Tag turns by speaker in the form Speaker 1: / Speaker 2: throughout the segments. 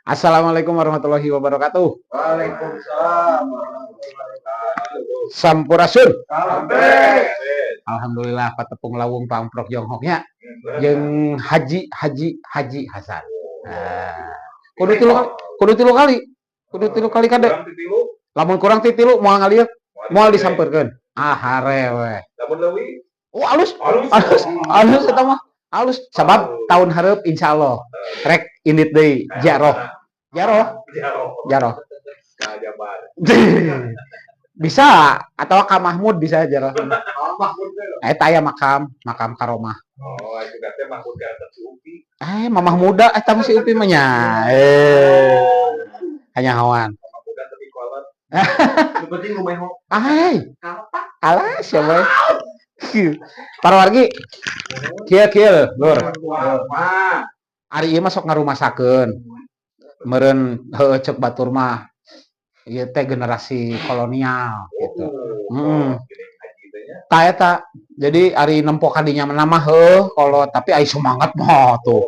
Speaker 1: Assalamualaikum warahmatullahi wabarakatuh.
Speaker 2: Waalaikumsalam warahmatullahi wabarakatuh.
Speaker 1: Sampurasun.
Speaker 2: Sampai.
Speaker 1: Alhamdulillah patepung lawung pangprok jonghoknya jeung Haji Hasan. Nah, kudu tilu kali kade. Lamun kurang ti tilu moal ngalieu, moal disampeurkeun. Ah harewe.
Speaker 2: Lamun leuwih.
Speaker 1: Oh alus eta mah. Alus sabab tahun hareup insyaallah rek indit deui jaroh. Bisa atau Kak Mahmud bisa jaroh. Eta aya makam karomah.
Speaker 2: Oh, itu teh Mahmud ka atas Upi.
Speaker 1: Mamah muda eta mah si Upi mah nya. Hanya hawan.
Speaker 2: Mamah muda tapi kolot. Yang penting lumayan.
Speaker 1: Alas ya boy. Para wargi. Kieu, Lur. Ari ieu mah sok ngarumasakeun. Meureun heueuh ceuk batur mah. Ieu teh generasi kolonial gitu. Ta eta. Jadi ari nempo kadinya mah heuh kolot, tapi ai semangat mah tuh.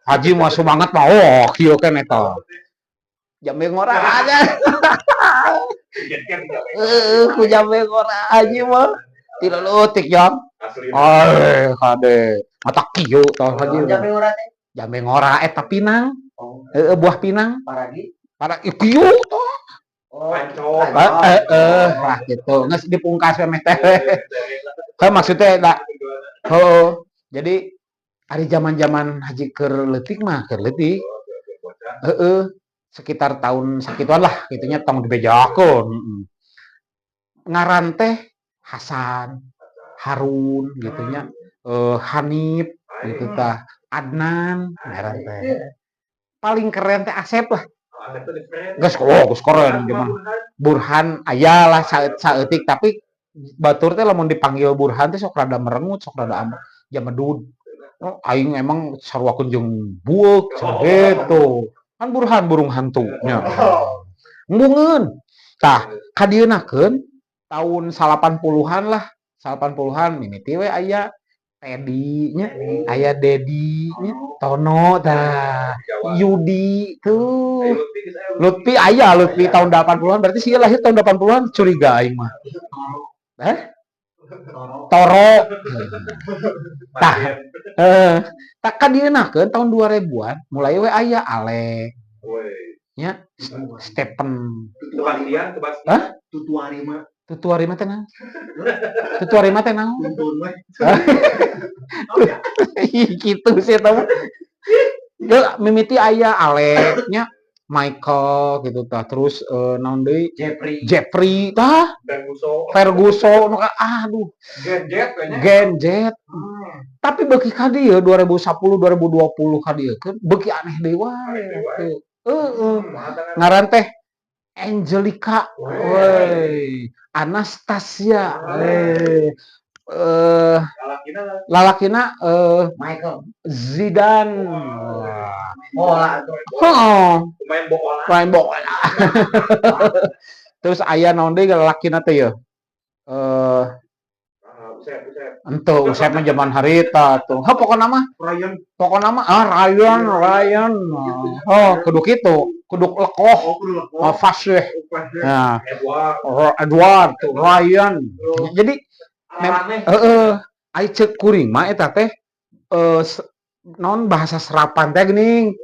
Speaker 1: Haji mah semangat mah kieu kan eta. Jambe ngora aja. Ku jambe ngora haji mah. Tidak leutik jam. Kade. Mata kieu tah haji.
Speaker 2: Jambe ngora teh.
Speaker 1: Jambe ngora eta pinang. Buah pinang. Para kieu tah.
Speaker 2: Pancong.
Speaker 1: Lah gitu. Geus dipungkas we meh teh. Kan maksudnya da. Jadi ari zaman-zaman haji keur leutik mah keur leutik. Sekitar tahun sakituan lah gitunya tong dibejakeun. Ngaran teh Hasan, Harun gitunya. Hanif gitu tah. Adnan ngaran teh. Paling keren teh Asep lah. Geus keren zaman. Burhan aya lah saeutik tapi batur teh lamun dipanggil Burhan teh sok rada merengut, sok rada jamedud. Aing emang sarwakeun jeung bueuk gitu. Kan Burhan burung hantu nya. Embungeun. Tah, kadienakeun tahun 80-an lah. 80-an mimiti we aya Teddy nya, aya Dedi nya, Tono tah. Yudi tuh. Lutfi tahun 80-an berarti sih lahir tahun 80-an curiga aing mah. Toro. Tah. Tak kadienakeun tahun 2000-an mulai we aya Ale. Nya Stephen. Tutuari mah teh naon? Tutuari mah teh naon? Kitu sih eta mah. Mimiti aya Ale nya Michael gitu tah terus naon deui Jeffrey tah Ferguson aduh Genjet tapi beuki ka dieu 2010 2020 ka dieu keun beuki aneh deui wae ngaran teh Angelica Anastasia lalakina
Speaker 2: Michael
Speaker 1: Zidane main bola terus aya naon deui lalakina teh ya Usep mah zaman harita tuh. Pokona mah Ryan. Kudu kitu, kudu lekoh. Fasih. Nah, Edward, Ryan. Jadi ai ceuk kuring mah eta teh naon bahasa serapan teh geuning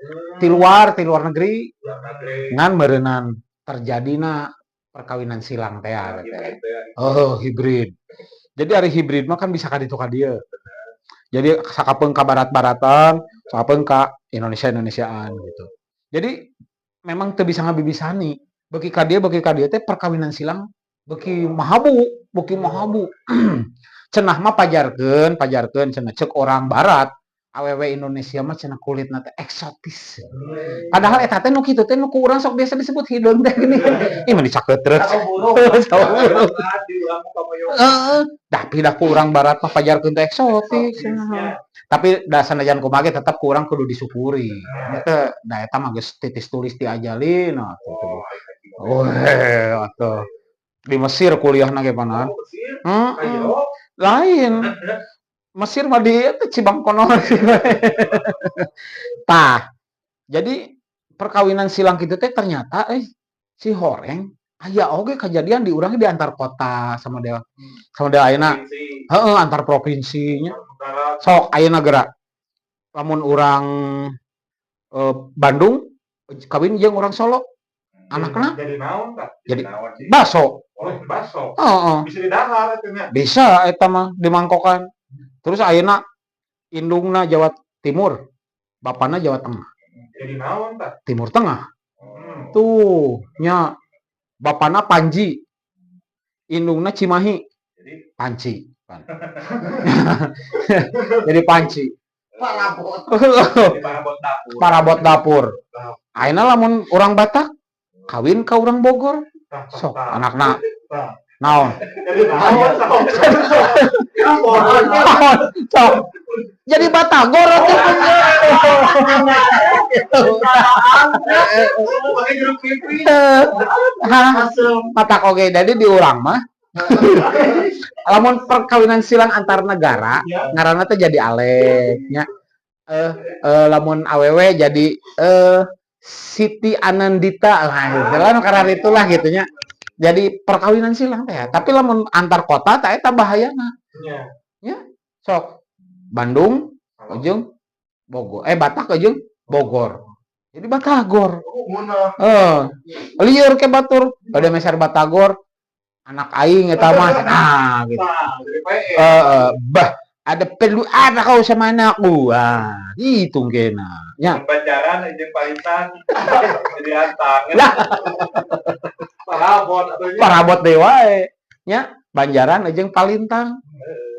Speaker 1: ti luar negeri ngan meureunan terjadina perkawinan silang teh hibrid. Jadi ari hibrid mah kan bisa ka ditu ka dieu. Jadi sakapeung ka barat-baratan, sakapeung ka Indonesia-Indonesiaan gitu. Jadi memang teu bisa ngabibisani. Beuki ka dieu teh perkawinan silang beuki mahabu. Cenah mah pajarkeun cenah ceuk orang barat. Awewe Indonesia mah cenah kulitna teh eksotis. Padahal eta teh nu kitu teh nu ku urang sok biasa disebut hideung teh gini. Ih mah dicakeutrek. Tapi dah ku urang barat mah pajarkeun teh eksotis. Tapi da sanajan kumaha ge tetep ku urang kudu disyukuri. Eta da eta mah geus titis tulis diajalin atuh. Atuh. Di Mesir kuliahna ge panan. Lain. Mesir mah di Cibangkono. Tah. Jadi perkawinan silang kitu teh ternyata si horeng aya oge kejadian di urang di antar kota sama dia ayeuna heeh antar provinsinya sok ayeuna geura lamun urang Bandung kawin jeung urang Solo anakna
Speaker 2: jadi naon tah?
Speaker 1: jadi
Speaker 2: naon sih?
Speaker 1: baso
Speaker 2: Baso.
Speaker 1: heeh
Speaker 2: Bisa didahar atuh nya.
Speaker 1: bisa eta mah di mangkokan terus ayeuna indungna Jawa Timur bapana Jawa Tengah
Speaker 2: Jadi naon tah?
Speaker 1: Timur Tengah tuh nya bapana Panji indungna Cimahi
Speaker 2: Jadi
Speaker 1: Panci jadi Panci
Speaker 2: parabot. Parabot dapur.
Speaker 1: parabot dapur ayeuna lamun urang Batak kawin ka urang Bogor sok anakna naon
Speaker 2: Jadi naon
Speaker 1: sok jadi Batagor atuh
Speaker 2: pakai jeruk pipih.
Speaker 1: matak oge jadi di urang mah lamun perkawinan silang antar negara ngaranna teh jadi alek nya lamun awewe jadi Siti Anandita lah karena itulah gitunya jadi perkawinan silang teh tapi lamun antar kota teh eta bahayana nya sok Bandung ujung Bogor Batak ujung Bogor jadi Batagor lieur ke batur pada meser Batagor anak aing eta mah nah gitu bah ada perlu ada kau sama anakku itu kena nya
Speaker 2: Banjaran jeung Palitan jadi antang
Speaker 1: lah
Speaker 2: parabot atuh nya.
Speaker 1: parabot deui wae nya Banjaran jeung Palintang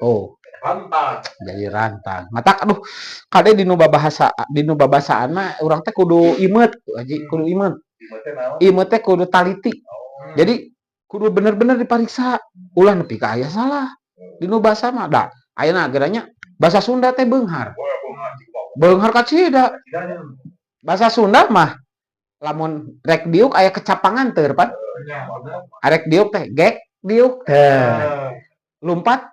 Speaker 1: oh
Speaker 2: Rantang.
Speaker 1: jadi rantang matak aduh kade dinu babasaan mah urang teh kudu imet aji kudu imet imet teh kudu taliti jadi kudu bener-bener dipariksa ulah nepi ka aya salah dinu basa mah da ayeuna geranya bahasa Sunda teh beunghar ka cida bahasa Sunda mah lamun rek diuk aya kecapangan teu pan arek diuk teh gek diuk lumpat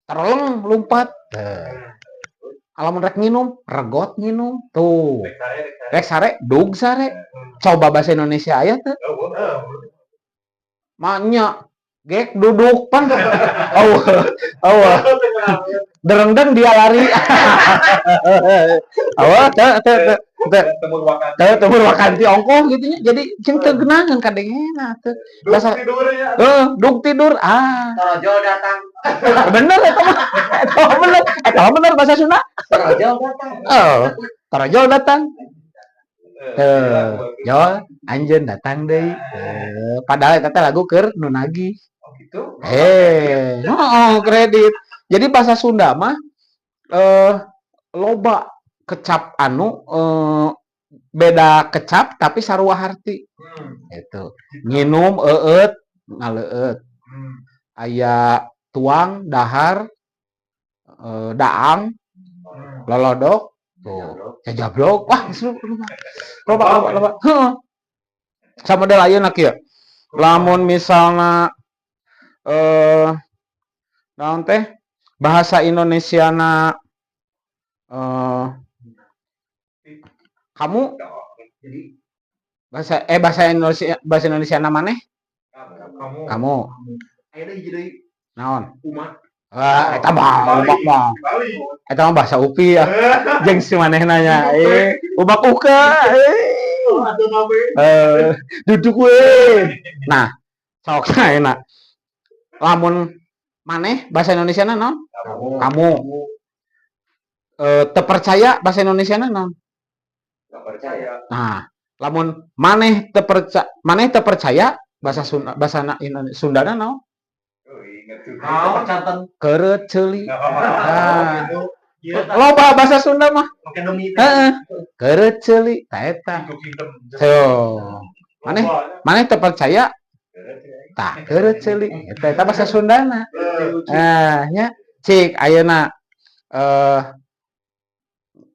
Speaker 1: terleng lumpat alamun rek nginum regot nginum tuh rek sare dug sare coba bahasa Indonesia aya teu maknya gek duduk pan derengdeng dia lari temur wakanti ongkoh gitu nya jadi jeung teu geunangan kadengena teu bahasa dug tidur
Speaker 2: Tarojol datang.
Speaker 1: bener eta bener bahasa Sunda
Speaker 2: Tarojol datang.
Speaker 1: tarojol datang jol anjeun datang deui padahal eta teh lagu keur nu nagih
Speaker 2: Gitu.
Speaker 1: kredit jadi bahasa Sunda mah loba kecap anu beda kecap tapi sarua harti itu nginum eueut ngaleueut aya tuang dahar daang lolodok tuh jajablok wah loba sama da ayeuna kieu lamun misalna naon teh bahasa Indonesiana kamu bahasa Indonesia maneh kamu naon eta mah eta mah bahasa UPI ya jeung si manehna nya ubak uka duduk we nah sok enak lamun maneh bahasa Indonesiana naon kamu teu percaya bahasa Indonesiana naon
Speaker 2: Gak percaya.
Speaker 1: nah lamun maneh teu percaya bahasa Sundana naon
Speaker 2: Naon canten
Speaker 1: keureut ceuli loba bahasa Sunda mah
Speaker 2: pakai demi
Speaker 1: heeh keureut ceuli ta eta maneh teu percaya tah keureut ceuli eta bahasa Sundana nya cik ayeuna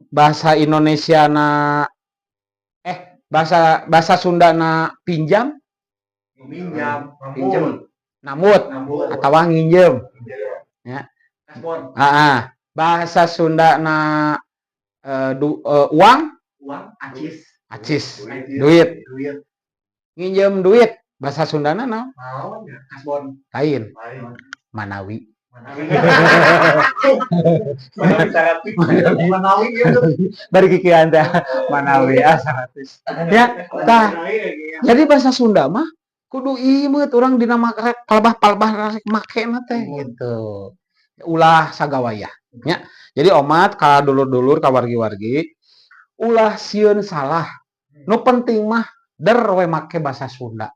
Speaker 1: bahasa Indonesiana bahasa Sundana pinjam namut atawa nginjem ya bahasa Sundana uang
Speaker 2: acis
Speaker 1: Acis, duit.
Speaker 2: Duit.
Speaker 1: Nginjem duit. Bahasa Sundana naon?
Speaker 2: Naon ya? Kasbon.
Speaker 1: Lain.
Speaker 2: Lain.
Speaker 1: Manawi.
Speaker 2: Manawi syarat. Manawi gitu.
Speaker 1: Bari kikian teh Manawi 100. Ya, tah. Jadi bahasa Sunda mah kudu ieu urang dina kalebah-kalebah rek make na teh gitu. Ulah sagawaya nya. Jadi omat ka dulur-dulur ka wargi-wargi ulah sieun salah. Nu penting mah der we make bahasa Sunda.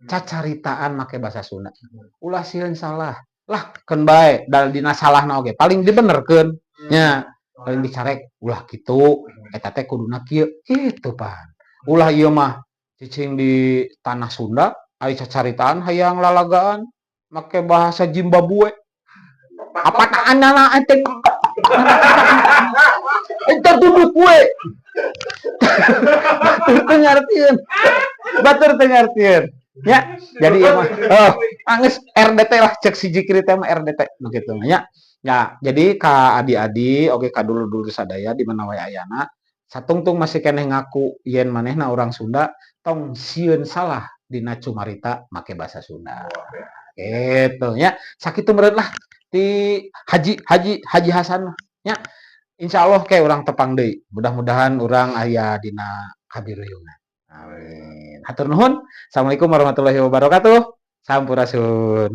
Speaker 1: Cacaritaan make bahasa Sunda. Ulah sieun salah. Lah keun bae dal dina salahna oge paling dibenerkeun nya. Paling dicarek ulah kitu eta teh kuduna kieu kitu pan. Ulah ieu mah cicing di tanah Sunda aya cacaritaan hayang lalagaan make bahasa Zimbabwe. Apa taanana ente? Ente duduk we. Batur ngartieun. Batur ngartieun. Ya, jadi ya mah geus RDT lah cek siji kieu teh mah RDT begitu nya. Ya, jadi ka adi-adi oge ka dulur-dulur sadaya di mana wae ayana satungtung masih keneh ngaku yen manehna orang Sunda tong sieun salah dina cumarita make bahasa Sunda. Gitu nya. Sakitu meureun lah ti Haji Hasan nya. Insyaallah ke urang tepang deui. Mudah-mudahan urang aya dina kabireuyeungan. Amin. Hatur nuhun. Assalamualaikum warahmatullahi wabarakatuh. Sampurasun.